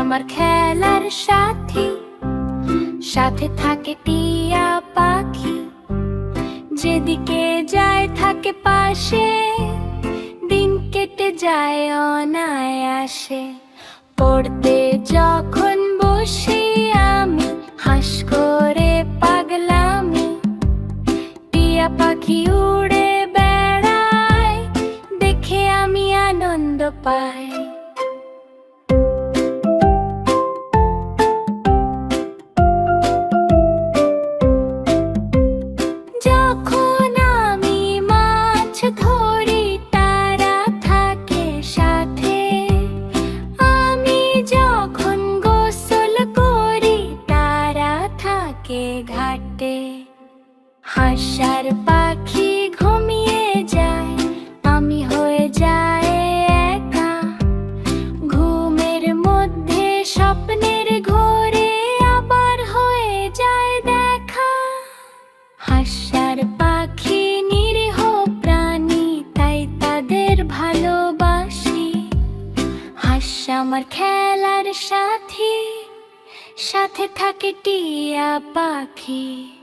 আমার খেলার সাথী, সাথে থাকে টিয়া পাখি। যেদিকে যায় থাকে পাশে, দিন কেটে যায় অনায়াসে। পড়তে যখন বসি আমি, হাস করে পাগলামি। টিয়া পাখি উড়ে বেড়ায়, দেখে আমি আনন্দ পাই। যখন আমি মাছ ধরি, তারা থাকে সাথে। আমি যখন গোসল করি, তারা থাকে ঘাটে। হাঁস আর পাখি ঘুমিয়ে যায়, আমি হয়ে যাই একা। ঘুমের মধ্যে স্বপ্নের ঘোরে আবার হয়ে যায় দেখা। হাঁস আর পাখি নিরীহ প্রাণী, তাই তাদের ভালোবাসি। হাঁস আমার খেলার সাথী, সাথে থাকে টিয়া পাখি।